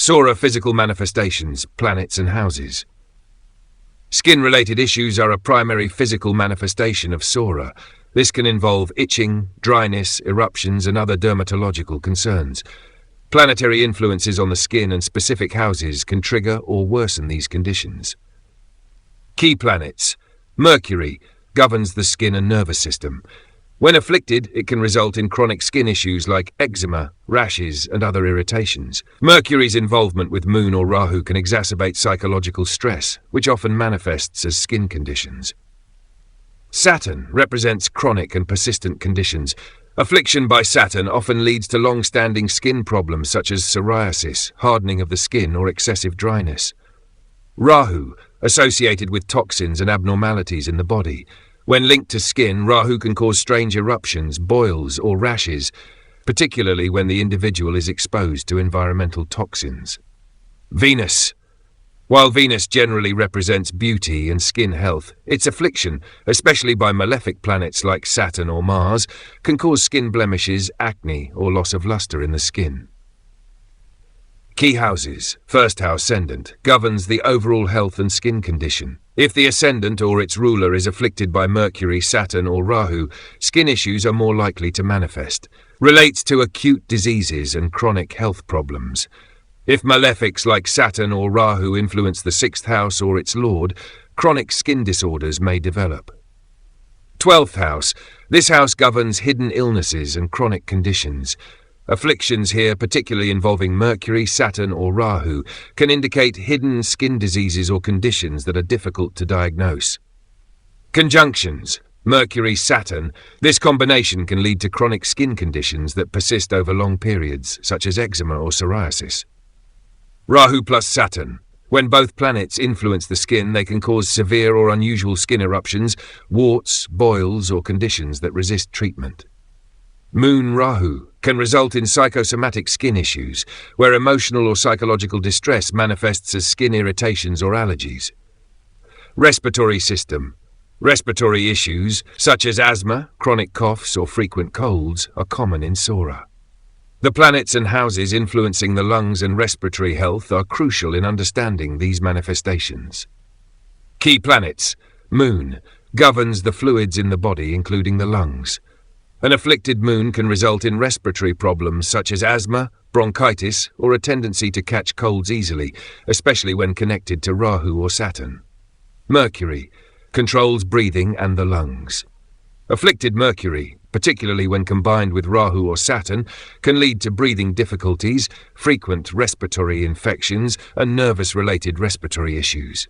Psora physical manifestations, planets and houses. Skin-related issues are a primary physical manifestation of psora. This can involve itching, dryness, eruptions and other dermatological concerns. Planetary influences on the skin and specific houses can trigger or worsen these conditions. Key planets. Mercury governs the skin and nervous system. When afflicted, it can result in chronic skin issues like eczema, rashes, and other irritations. Mercury's involvement with Moon or Rahu can exacerbate psychological stress, which often manifests as skin conditions. Saturn represents chronic and persistent conditions. Affliction by Saturn often leads to long-standing skin problems such as psoriasis, hardening of the skin, or excessive dryness. Rahu, associated with toxins and abnormalities in the body. When linked to skin, Rahu can cause strange eruptions, boils, or rashes, particularly when the individual is exposed to environmental toxins. Venus. While Venus generally represents beauty and skin health, its affliction, especially by malefic planets like Saturn or Mars, can cause skin blemishes, acne, or loss of luster in the skin. Key houses. First house ascendant governs the overall health and skin condition. If the ascendant or its ruler is afflicted by Mercury, Saturn or Rahu, skin issues are more likely to manifest. Relates to acute diseases and chronic health problems. If malefics like Saturn or Rahu influence the sixth house or its lord, chronic skin disorders may develop. 12th house. This house governs hidden illnesses and chronic conditions. Afflictions here, particularly involving Mercury, Saturn or Rahu, can indicate hidden skin diseases or conditions that are difficult to diagnose. Conjunctions. Mercury, Saturn. This combination can lead to chronic skin conditions that persist over long periods, such as eczema or psoriasis. Rahu plus Saturn. When both planets influence the skin, they can cause severe or unusual skin eruptions, warts, boils, or conditions that resist treatment. Moon Rahu can result in psychosomatic skin issues, where emotional or psychological distress manifests as skin irritations or allergies. Respiratory system. Respiratory issues, such as asthma, chronic coughs, or frequent colds, are common in psora. The planets and houses influencing the lungs and respiratory health are crucial in understanding these manifestations. Key planets. Moon governs the fluids in the body, including the lungs. An afflicted moon can result in respiratory problems such as asthma, bronchitis, or a tendency to catch colds easily, especially when connected to Rahu or Saturn. Mercury controls breathing and the lungs. Afflicted Mercury, particularly when combined with Rahu or Saturn, can lead to breathing difficulties, frequent respiratory infections, and nervous-related respiratory issues.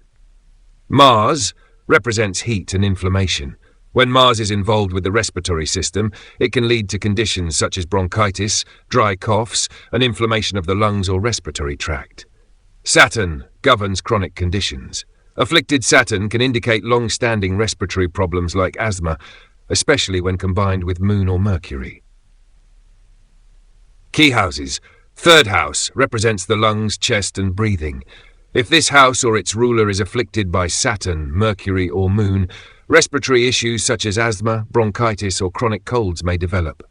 Mars represents heat and inflammation. When Mars is involved with the respiratory system, it can lead to conditions such as bronchitis, dry coughs, and inflammation of the lungs or respiratory tract. Saturn governs chronic conditions. Afflicted Saturn can indicate long-standing respiratory problems like asthma, especially when combined with Moon or Mercury. Key houses. Third house represents the lungs, chest, and breathing. If this house or its ruler is afflicted by Saturn, Mercury, or Moon, respiratory issues such as asthma, bronchitis, or chronic colds may develop.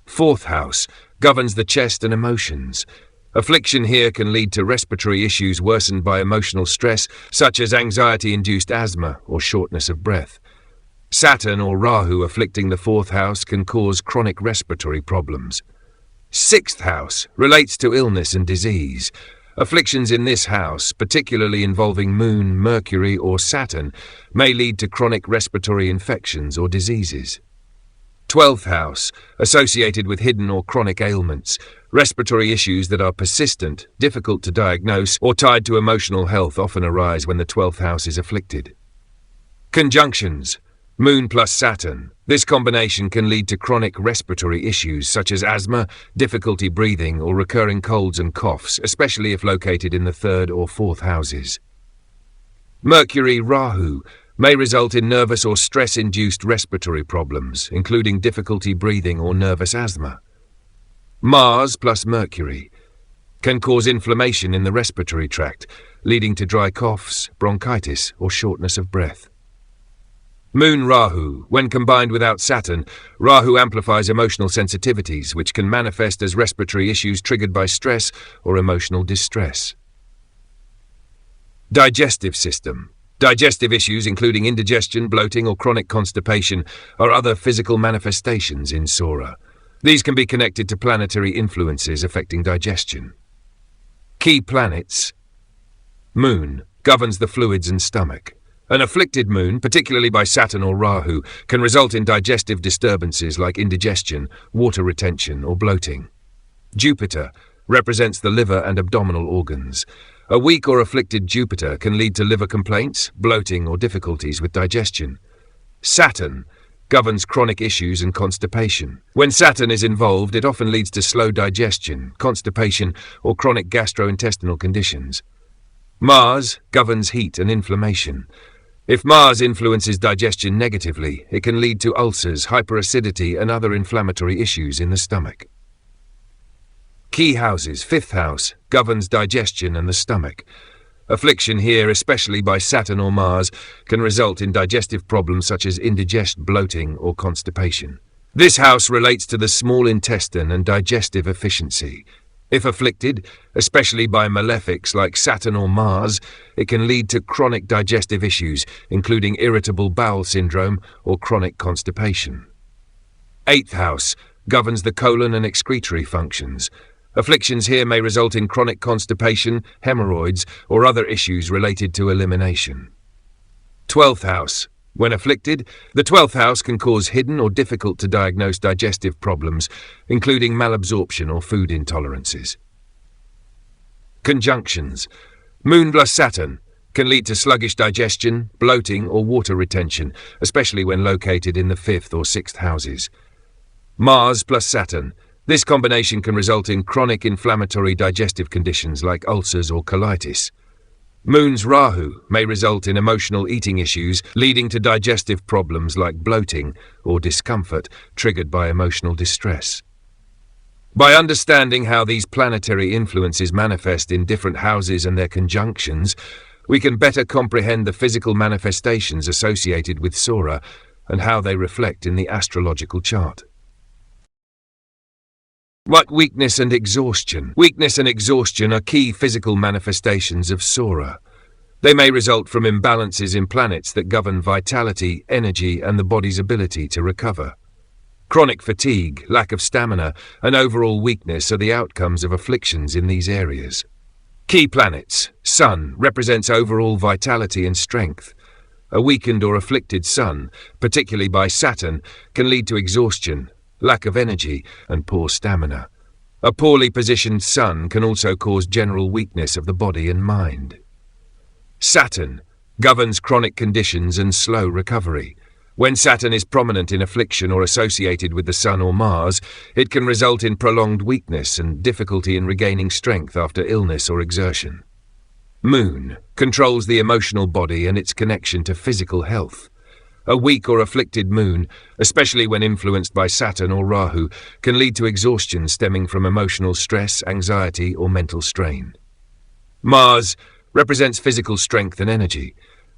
Fourth house governs the chest and emotions. Affliction here can lead to respiratory issues worsened by emotional stress, such as anxiety-induced asthma or shortness of breath. Saturn or Rahu afflicting the fourth house can cause chronic respiratory problems. Sixth house relates to illness and disease. Afflictions in this house, particularly involving Moon, Mercury, or Saturn, may lead to chronic respiratory infections or diseases. 12th house, associated with hidden or chronic ailments, respiratory issues that are persistent, difficult to diagnose, or tied to emotional health often arise when the 12th house is afflicted. Conjunctions. Moon plus Saturn. This combination can lead to chronic respiratory issues such as asthma, difficulty breathing, or recurring colds and coughs, especially if located in the 3rd or 4th houses. Mercury Rahu may result in nervous or stress-induced respiratory problems, including difficulty breathing or nervous asthma. Mars plus Mercury can cause inflammation in the respiratory tract, leading to dry coughs, bronchitis, or shortness of breath. Moon Rahu. When combined without Saturn, Rahu amplifies emotional sensitivities, which can manifest as respiratory issues triggered by stress or emotional distress. Digestive system. Digestive issues, including indigestion, bloating, or chronic constipation, are other physical manifestations in Psora. These can be connected to planetary influences affecting digestion. Key planets. Moon governs the fluids and stomach. An afflicted moon, particularly by Saturn or Rahu, can result in digestive disturbances like indigestion, water retention, or bloating. Jupiter represents the liver and abdominal organs. A weak or afflicted Jupiter can lead to liver complaints, bloating, or difficulties with digestion. Saturn governs chronic issues and constipation. When Saturn is involved, it often leads to slow digestion, constipation, or chronic gastrointestinal conditions. Mars governs heat and inflammation. If Mars influences digestion negatively, it can lead to ulcers, hyperacidity, and other inflammatory issues in the stomach. Key houses. Fifth house governs digestion and the stomach. Affliction here, especially by Saturn or Mars, can result in digestive problems such as indigestion, bloating, or constipation. This house relates to the small intestine and digestive efficiency. If afflicted, especially by malefics like Saturn or Mars, it can lead to chronic digestive issues, including irritable bowel syndrome or chronic constipation. Eighth house governs the colon and excretory functions. Afflictions here may result in chronic constipation, hemorrhoids, or other issues related to elimination. 12th house. When afflicted, the 12th house can cause hidden or difficult to diagnose digestive problems, including malabsorption or food intolerances. Conjunctions. Moon plus Saturn can lead to sluggish digestion, bloating, or water retention, especially when located in the 5th or 6th houses. Mars plus Saturn. This combination can result in chronic inflammatory digestive conditions like ulcers or colitis. Moon's Rahu may result in emotional eating issues, leading to digestive problems like bloating or discomfort triggered by emotional distress. By understanding how these planetary influences manifest in different houses and their conjunctions, we can better comprehend the physical manifestations associated with Psora and how they reflect in the astrological chart. What weakness and exhaustion? Weakness and exhaustion are key physical manifestations of Psora. They may result from imbalances in planets that govern vitality, energy, and the body's ability to recover. Chronic fatigue, lack of stamina, and overall weakness are the outcomes of afflictions in these areas. Key planets. Sun represents overall vitality and strength. A weakened or afflicted Sun, particularly by Saturn, can lead to exhaustion, lack of energy, and poor stamina. A poorly positioned Sun can also cause general weakness of the body and mind. Saturn governs chronic conditions and slow recovery. When Saturn is prominent in affliction or associated with the Sun or Mars, it can result in prolonged weakness and difficulty in regaining strength after illness or exertion. Moon controls the emotional body and its connection to physical health. A weak or afflicted moon, especially when influenced by Saturn or Rahu, can lead to exhaustion stemming from emotional stress, anxiety, or mental strain. Mars represents physical strength and energy.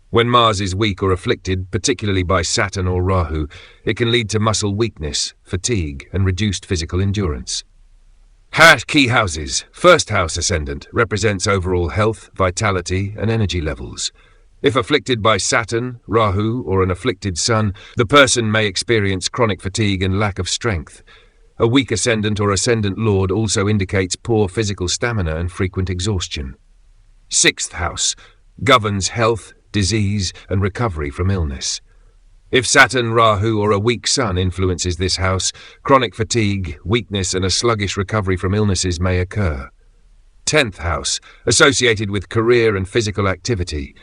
When Mars is weak or afflicted, particularly by Saturn or Rahu, it can lead to muscle weakness, fatigue, and reduced physical endurance. Key houses. First house ascendant represents overall health, vitality, and energy levels. If afflicted by Saturn, Rahu, or an afflicted Sun, the person may experience chronic fatigue and lack of strength. A weak ascendant or ascendant lord also indicates poor physical stamina and frequent exhaustion. Sixth house governs health, disease, and recovery from illness. If Saturn, Rahu, or a weak Sun influences this house, chronic fatigue, weakness, and a sluggish recovery from illnesses may occur. 10th house, associated with career and physical activity.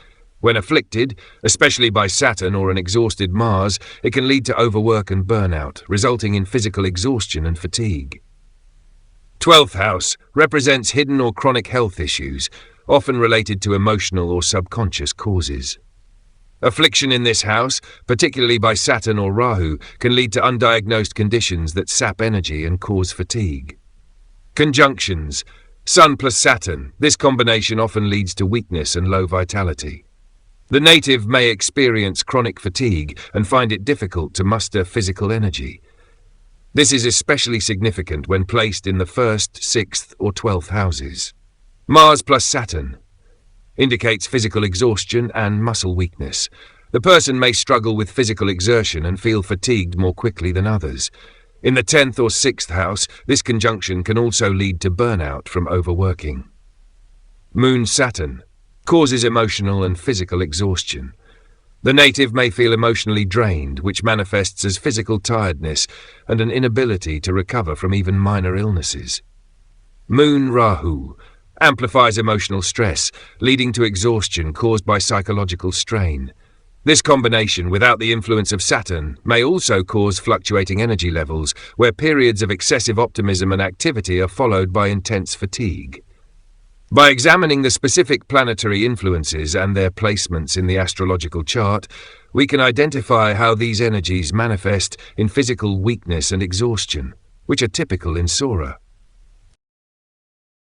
When afflicted, especially by Saturn or an exhausted Mars, it can lead to overwork and burnout, resulting in physical exhaustion and fatigue. 12th house represents hidden or chronic health issues, often related to emotional or subconscious causes. Affliction in this house, particularly by Saturn or Rahu, can lead to undiagnosed conditions that sap energy and cause fatigue. Conjunctions. Sun plus Saturn. This combination often leads to weakness and low vitality. The native may experience chronic fatigue and find it difficult to muster physical energy. This is especially significant when placed in the 1st, 6th or 12th houses. Mars plus Saturn indicates physical exhaustion and muscle weakness. The person may struggle with physical exertion and feel fatigued more quickly than others. In the 10th or 6th house, this conjunction can also lead to burnout from overworking. Moon Saturn causes emotional and physical exhaustion. The native may feel emotionally drained, which manifests as physical tiredness and an inability to recover from even minor illnesses. Moon Rahu amplifies emotional stress, leading to exhaustion caused by psychological strain. This combination, without the influence of Saturn, may also cause fluctuating energy levels, where periods of excessive optimism and activity are followed by intense fatigue. By examining the specific planetary influences and their placements in the astrological chart, we can identify how these energies manifest in physical weakness and exhaustion, which are typical in Psora.